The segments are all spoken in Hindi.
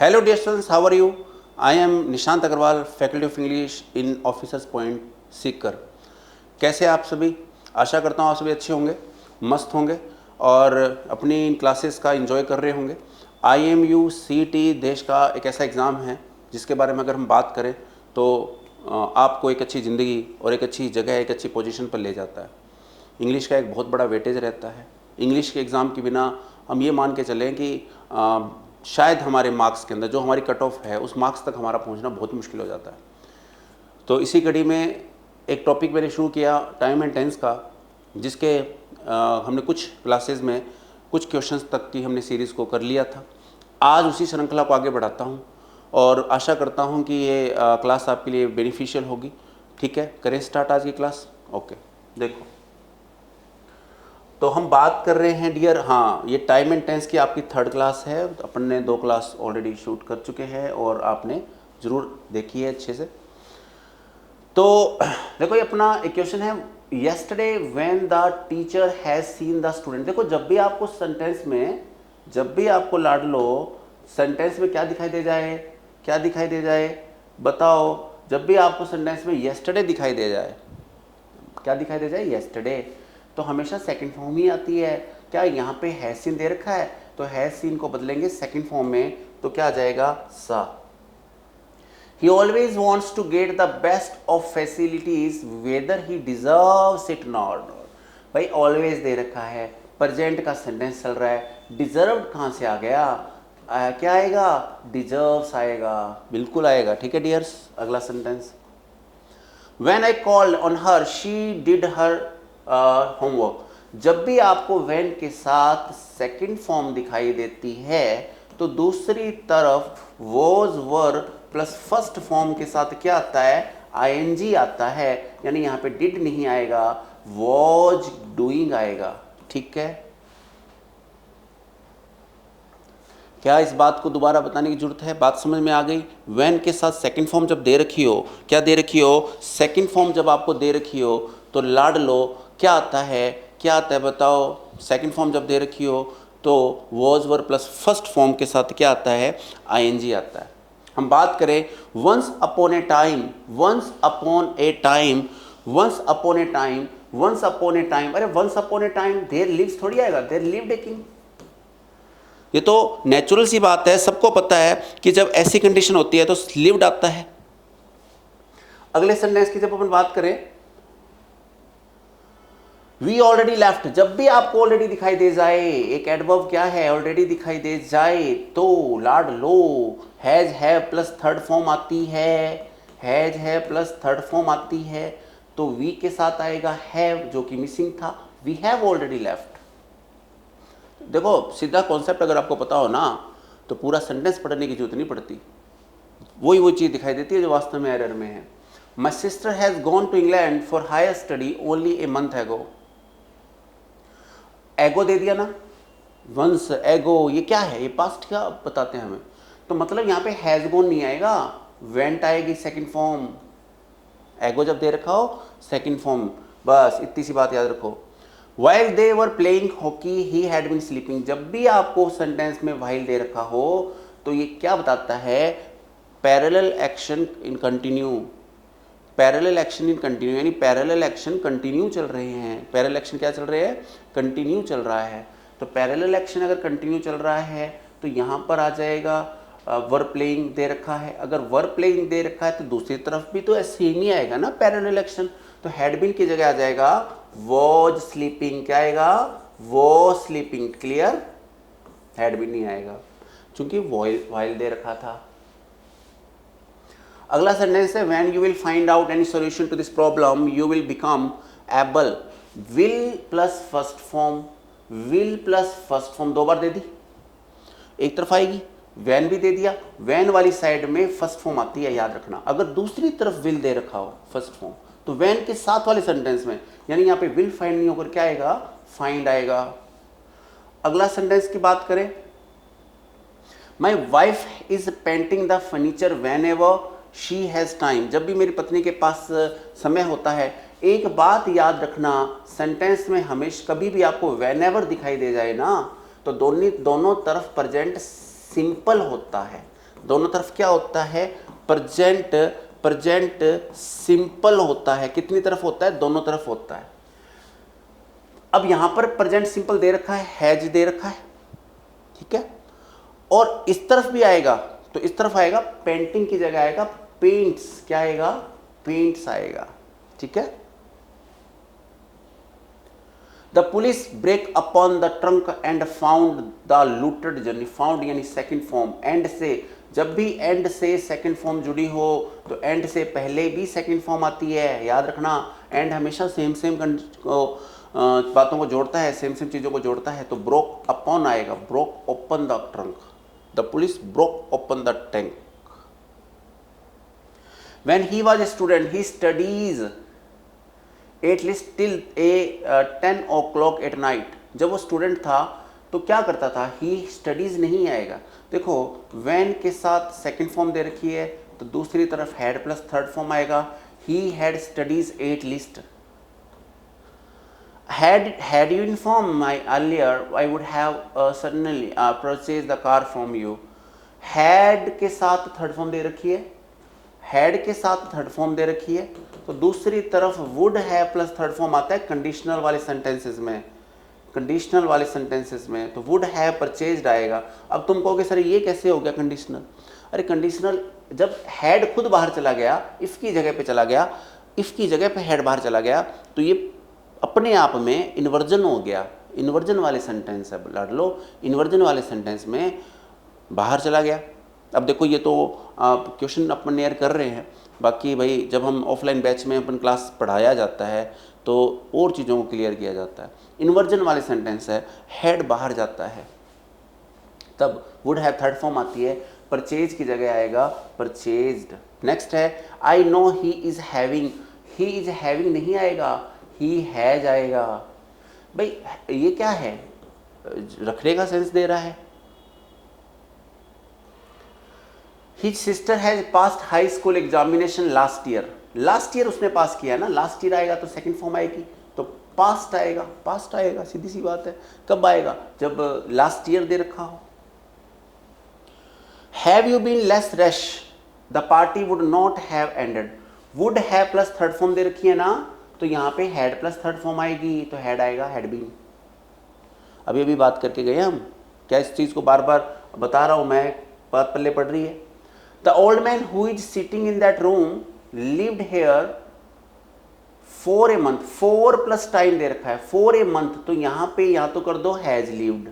Hello dear students, how are you? I am Nishant Agarwal, Faculty of English in Officers Point, Sikar. कैसे आप सभी? आशा करता हूँ आप सभी अच्छे होंगे, मस्त होंगे और अपनी इन क्लासेस का एंजॉय कर रहे होंगे। IMU CET देश का एक ऐसा एग्ज़ाम है जिसके बारे में अगर हम बात करें तो आपको एक अच्छी ज़िंदगी और एक अच्छी जगह, एक अच्छी पोजीशन पर ले जाता है। इंग्लिश का एक बहुत बड़ा वेटेज रहता है। इंग्लिश के एग्ज़ाम के बिना हम ये मान के चलें कि शायद हमारे मार्क्स के अंदर जो हमारी कट ऑफ है उस मार्क्स तक हमारा पहुंचना बहुत मुश्किल हो जाता है। तो इसी कड़ी में एक टॉपिक मैंने शुरू किया टाइम एंड टेंस का, जिसके हमने कुछ क्लासेस में कुछ क्वेश्चंस तक की हमने सीरीज़ को कर लिया था। आज उसी श्रृंखला को आगे बढ़ाता हूं और आशा करता हूं कि ये क्लास आपके लिए बेनिफिशियल होगी। ठीक है, करें स्टार्ट आज की क्लास। ओके, देखो तो हम बात कर रहे हैं डियर, हाँ ये टाइम एंड टेंस की आपकी थर्ड क्लास है। अपन ने 2 क्लास ऑलरेडी शूट कर चुके हैं और आपने ज़रूर देखी है अच्छे से। तो देखो ये अपना एक क्वेश्चन है, yesterday when the teacher has seen the student. देखो जब भी आपको सेंटेंस में, जब भी आपको लाड लो सेंटेंस में क्या दिखाई दे जाए, क्या दिखाई दे जाए बताओ। जब भी आपको सेंटेंस में येस्टरडे दिखाई दे जाए, क्या दिखाई दे जाए, येस्टरडे, तो हमेशा सेकंड फॉर्म ही आती है। क्या यहाँ पे हैज सीन दे रखा है तो हैज सीन को बदलेंगे सेकंड फॉर्म में, तो क्या आ जाएगा सा। He always wants to get the best of facilities whether he deserves it or not। भाई ऑलवेज दे रखा है, प्रेजेंट का सेंटेंस चल रहा है, डिजर्व्ड कहाँ से आ गया, क्या आएगा, डिजर्व्स आएगा, बिल्कुल आएगा। ठीक है डियर्स, अगला sentence, When I called on her, she did her homework। जब भी आपको when के साथ सेकंड फॉर्म दिखाई देती है तो दूसरी तरफ was were plus first form के साथ क्या आता है, ing आता है, यानी यहाँ पे did नहीं आएगा, was doing आएगा। ठीक है, क्या इस बात को दोबारा बताने की जरूरत है, बात समझ में आ गई। व्हेन के साथ सेकंड फॉर्म जब दे रखी हो, क्या दे रखी हो, सेकंड फॉर्म जब आपको दे रखी हो तो लाड लो, क्या आता है, क्या आता है बताओ। सेकंड फॉर्म जब दे रखी हो तो was were plus first form के साथ क्या आता है, ing आता है। हम बात करें once upon a time, once upon a time, once upon a time, once upon a time, अरे once upon a time there lives थोड़ी आएगा, देयर लिव्ड ए किंग। ये तो नेचुरल सी बात है, सबको पता है कि जब ऐसी कंडीशन होती है तो लिव्ड आता है। अगले सेंटेंस की जब अपन बात करें, वी ऑलरेडी लेफ्ट, जब भी आपको ऑलरेडी दिखाई दे जाए, एक एडवर्ब क्या है, ऑलरेडी दिखाई दे जाए, तो लाड लो हैज है प्लस थर्ड फॉर्म आती है, हैज है प्लस थर्ड फॉर्म आती है, तो वी के साथ आएगा हैव जो कि मिसिंग था, वी हैव ऑलरेडी लेफ्ट। देखो सीधा कॉन्सेप्ट अगर आपको पता हो ना तो पूरा सेंटेंस पढ़ने की जरूरत नहीं पड़ती, वही वो चीज़ दिखाई देती है जो वास्तव में एरर में है। My sister has gone to England for higher study only a month ago. Ago दे दिया ना, वंस एगो, ये क्या है, ये पास्ट क्या बताते हैं हमें, तो मतलब यहाँ पे हैज़ गॉन नहीं आएगा, वेंट आएगी सेकंड फॉर्म। एगो जब दे रखा हो सेकंड फॉर्म, बस इतनी सी बात याद रखो। While they were playing hockey, he had been sleeping। जब भी आपको सेंटेंस में while दे रखा हो तो ये क्या बताता है, parallel action in continue, parallel action in continue, यानी पैरेलल एक्शन कंटिन्यू चल रहे हैं। पैरेलल एक्शन क्या चल रहे हैं, कंटिन्यू चल रहा है। तो पैरेलल एक्शन अगर कंटिन्यू चल रहा है तो यहाँ पर आ जाएगा वर प्लेइंग दे रखा है, अगर वर प्लेइंग दे रखा है तो दूसरी तरफ भी तो ऐसे ही नहीं आएगा ना पैरेलल एक्शन, तो हैड बीन की जगह आ जाएगा वॉज स्लीपिंग, क्या आएगा, was sleeping. Clear, had been नहीं आएगा क्योंकि वाइल दे रखा था। अगला सेंटेंस है when you will find out any solution to this problem you will become able. Will plus first form, will plus first form 2 बार दे दी, एक तरफ आएगी, वैन भी दे दिया, वैन वाली साइड में फर्स्ट फॉर्म आती है, याद रखना। अगर दूसरी तरफ विल दे रखा हो फर्स्ट फॉर्म तो वैन के साथ वाले सेंटेंस में, यानी यहाँ पे विल फाइंड नहीं होकर क्या आएगा, फाइंड आएगा। अगला सेंटेंस की बात करें, my wife is painting the furniture when ever she has time. जब भी मेरी पत्नी के पास समय होता है, एक बात याद रखना, सेंटेंस में हमेशा कभी भी आपको वेन एवर दिखाई दे जाए ना तो दोनों तरफ प्रेजेंट सिंपल होता है, दोनों तरफ क्या होता है, प्रेजेंट प्रेजेंट सिंपल होता है। कितनी तरफ होता है, दोनों तरफ होता है। अब यहां पर प्रेजेंट सिंपल दे रखा है, हैज दे रखा है, ठीक है। और इस तरफ भी आएगा तो इस तरफ आएगा, पेंटिंग की जगह आएगा पेंट्स, क्या आएगा, पेंट्स आएगा, ठीक है। The police break upon the trunk and found the looted journey. Found यानी सेकंड फॉर्म, एंड से, जब भी एंड से सेकंड फॉर्म जुड़ी हो तो एंड से पहले भी सेकंड फॉर्म आती है, याद रखना। एंड हमेशा सेम सेम बातों को जोड़ता है, सेम सेम चीज़ों को जोड़ता है। तो ब्रोक अपॉन आएगा, broke open the trunk, the police broke open the tank. When he was a student, he studies at least till 10 o'clock at night। जब वो स्टूडेंट था तो क्या करता था, he studies नहीं आएगा। देखो when के साथ सेकंड फॉर्म दे रखी है तो दूसरी तरफ had प्लस थर्ड फॉर्म आएगा। he had studies at least। had you informed me earlier, I would have certainly purchased the car from you। had के साथ थर्ड फॉर्म दे रखी है, हैड के साथ थर्ड फॉर्म दे रखी है, तो दूसरी तरफ वुड है प्लस थर्ड फॉर्म आता है कंडीशनल वाले सेंटेंसेस में। कंडीशनल वाले सेंटेंसेस में तो वुड है परचेज्ड आएगा। अब तुम कहोगे सर ये कैसे हो गया कंडीशनल? अरे कंडीशनल जब हैड खुद बाहर चला गया, इफ की जगह पे चला गया, इफ की जगह पे हैड बाहर चला गया, तो ये अपने आप में इन्वर्जन हो गया। इन्वर्जन वाले सेंटेंस है, लड़ लो, इन्वर्जन वाले सेंटेंस में बाहर चला गया। अब देखो ये तो क्वेश्चन अपन एयर कर रहे हैं, बाकी भाई जब हम ऑफलाइन बैच में अपन क्लास पढ़ाया जाता है तो और चीज़ों को क्लियर किया जाता है। इन्वर्जन वाले सेंटेंस है, हेड बाहर जाता है तब वुड हैव थर्ड फॉर्म आती है, परचेज की जगह आएगा परचेज्ड। नेक्स्ट है I no he is having, he is having नहीं आएगा, ही हैज आएगा। भाई ये क्या है, रखने का सेंस दे रहा है। His sister has passed high school examination last year। Last year उसने पास किया है ना, लास्ट ईयर आएगा तो सेकंड फॉर्म आएगी, तो पास्ट आएगा, पास्ट आएगा, सीधी सी बात है। कब आएगा, जब लास्ट ईयर दे रखा हो। Have you been less rush, the party would not have ended. Would have plus third form दे रखी है ना, तो यहाँ पे हैड प्लस थर्ड फॉर्म आएगी, तो हैड आएगा, हैड बीन। अभी अभी बात करके गए हम, क्या इस चीज़ को बार बार बता रहा हूँ मैं, बात पल्ले पड़ रही है। The old man who is sitting in that room lived here for a month। 4 plus time दे रखा है, for a month, तो यहाँ पे या तो कर दो has lived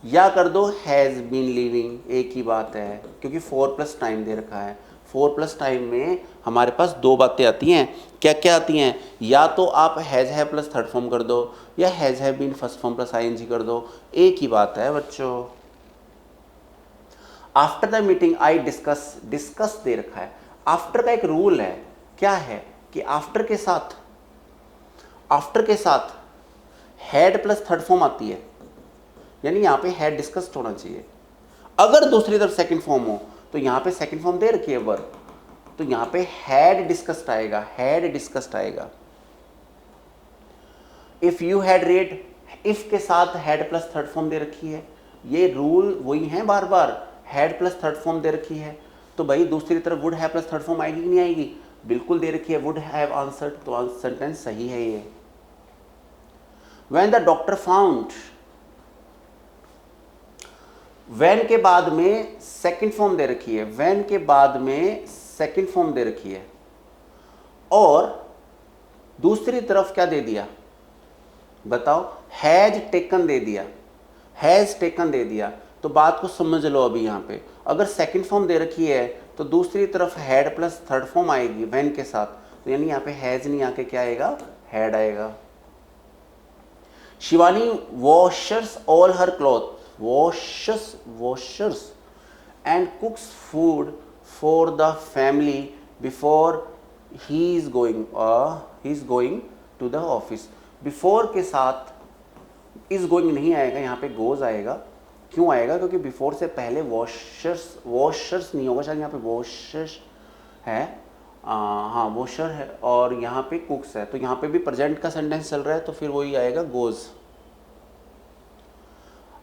या कर दो has been living, एक ही बात है, क्योंकि 4 प्लस टाइम दे रखा है। 4 प्लस टाइम में हमारे पास दो बातें आती हैं, क्या क्या आती हैं, या तो आप हैज़ है प्लस थर्ड फॉर्म कर दो या हैज़ है been first form plus ING कर दो, एक ही बात है बच्चों। After the meeting I discuss, discuss दे रखा है। आफ्टर का एक रूल है, क्या है कि आफ्टर के साथ हैड प्लस थर्ड फॉर्म आती है, यानी यहाँ पे हैड डिस्कस्ड होना चाहिए। अगर दूसरी तरफ सेकंड फॉर्म हो तो यहाँ पे सेकंड फॉर्म दे रखी है वर्ब, तो यहाँ पे हैड डिस्कस्ड आएगा, हैड डिस्कस्ड आएगा। If you had read, if के साथ हैड प्लस थर्ड फॉर्म दे रखी है, ये रूल वही है बार बार, हैड प्लस थर्ड फॉर्म दे रखी है तो भाई दूसरी तरफ would have plus third form आएगी कि नहीं आएगी, बिल्कुल दे रखी है वुड हैव आंसर्ड, तो सेंटेंस सही है ये। When the doctor found, when के बाद में सेकंड फॉर्म दे रखी है, व्हेन के बाद में सेकंड फॉर्म दे रखी है, और दूसरी तरफ क्या दे दिया बताओ, हैज टेकन दे दिया, हैज टेकन दे दिया। तो बात को समझ लो अभी यहाँ पे, अगर सेकंड फॉर्म दे रखी है तो दूसरी तरफ हैड प्लस थर्ड फॉर्म आएगी व्हेन के साथ, तो यानी यहाँ पे हैज नहीं आके क्या आएगा, हैड आएगा। Shivani washers all her cloth, washers and कुक्स food for the family before he is going to the office. Before के साथ इज गोइंग नहीं आएगा, यहाँ पे गोज आएगा। क्यों आएगा, क्योंकि बिफोर से पहले वॉशर्स नहीं होगा, शायद यहाँ पे वॉशर्स है, हाँ वॉशर है, और यहाँ पे कुक्स है, तो यहाँ पे भी प्रेजेंट का सेंटेंस चल रहा है तो फिर वही आएगा goes.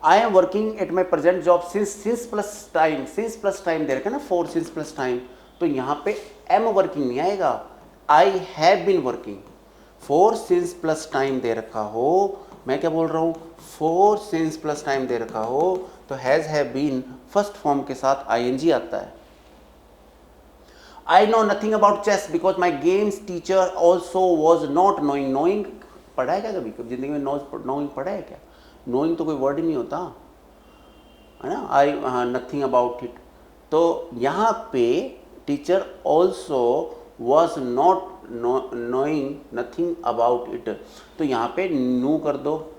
I am working at my present job since plus time दे रखा है ना, फॉर सिंस प्लस टाइम, तो यहाँ पे एम वर्किंग नहीं आएगा, I have been working. For since plus time दे रखा हो, मैं क्या बोल रहा हूँ, फॉर सिंस प्लस टाइम दे रखा हो तो has have been first form के साथ आईएनजी आता है। I know nothing about chess because my games teacher also was not knowing. Knowing पढ़ा है क्या कभी जिंदगी में? नोइंग पढ़ा है क्या? नोइंग तो कोई वर्ड ही नहीं होता है ना। आई नथिंग अबाउट इट, तो यहाँ पे teacher also was not knowing nothing about it, तो यहाँ पे नू कर दो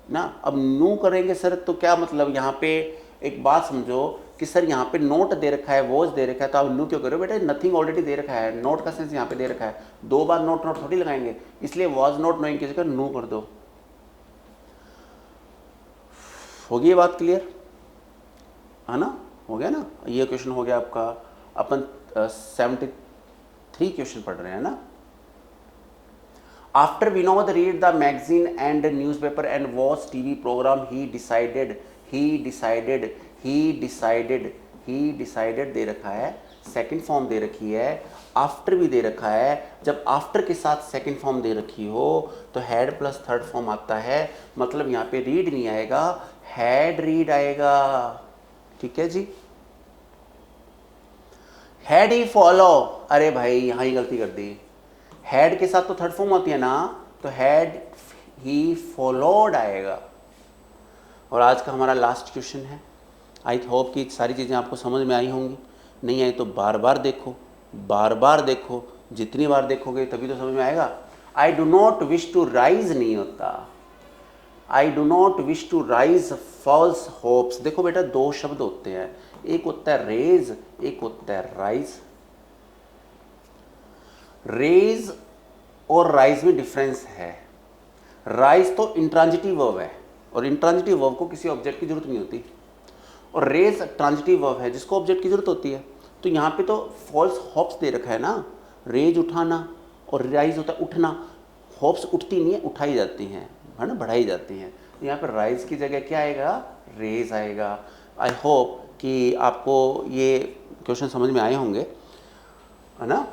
ना। अब नू करेंगे सर तो क्या मतलब, यहाँ पे एक बात समझो कि सर यहाँ पे नोट दे रखा है, वॉज दे रखा है, तो आप नू क्यों करो बेटा, नथिंग ऑलरेडी दे रखा है, नोट का सेंस यहाँ पे दे रखा है, दो बार नोट नोट थोड़ी लगाएंगे, इसलिए वॉज नॉट नोइंग की जगह नू कर दो। होगी ये बात क्लियर है ना? हो गया ना, ये क्वेश्चन हो गया आपका। अपन 73 क्वेश्चन पढ़ रहे हैं ना। After Vinod read the magazine and newspaper and watch TV programme he decided दे रखा है, सेकंड फॉर्म दे रखी है, आफ्टर भी दे रखा है। जब आफ्टर के साथ सेकंड फॉर्म दे रखी हो तो हैड प्लस थर्ड फॉर्म आता है, मतलब यहाँ पे रीड नहीं आएगा, हैड रीड आएगा। ठीक है जी। हैड ही फॉलो, अरे भाई यहाँ ही गलती कर दी, हैड के साथ तो थर्ड फॉर्म होती है ना, तो हैड ही फॉलोड आएगा। और आज का हमारा लास्ट क्वेश्चन है। आई होप कि सारी चीज़ें आपको समझ में आई होंगी, नहीं आई तो बार बार देखो, जितनी बार देखोगे तभी तो समझ में आएगा। I do not wish to raise नहीं होता, I do not wish to raise false hopes. देखो बेटा दो शब्द होते हैं, एक होता है रेज, एक होता है राइज। रेज और राइज में डिफरेंस है। राइज तो इंट्रांजिटिव वर्ब है, और इंट्रांजिटिव वर्ब को किसी ऑब्जेक्ट की जरूरत नहीं होती, और रेज ट्रांजिटिव वर्ब है जिसको ऑब्जेक्ट की जरूरत होती है। तो यहाँ पे तो फॉल्स होप्स दे रखा है ना, रेज उठाना और राइज होता है उठना। होप्स उठती नहीं है, उठाई जाती हैं, है ना, बढ़ाई जाती हैं। तो यहाँ पर राइज की जगह क्या आएगा, रेज आएगा। आई होप कि आपको ये क्वेश्चन समझ में आए होंगे, है ना।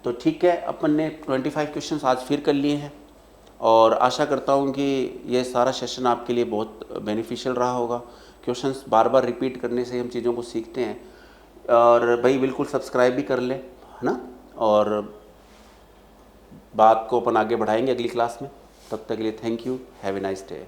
तो ठीक है, अपन ने 25 क्वेश्चंस आज फिर कर लिए हैं, और आशा करता हूँ कि ये सारा सेशन आपके लिए बहुत बेनिफिशियल रहा होगा। क्वेश्चंस बार बार रिपीट करने से हम चीज़ों को सीखते हैं। और भाई बिल्कुल सब्सक्राइब भी कर लें, है ना, और बात को अपन आगे बढ़ाएंगे अगली क्लास में। तब तक के लिए thank you, have a nice day.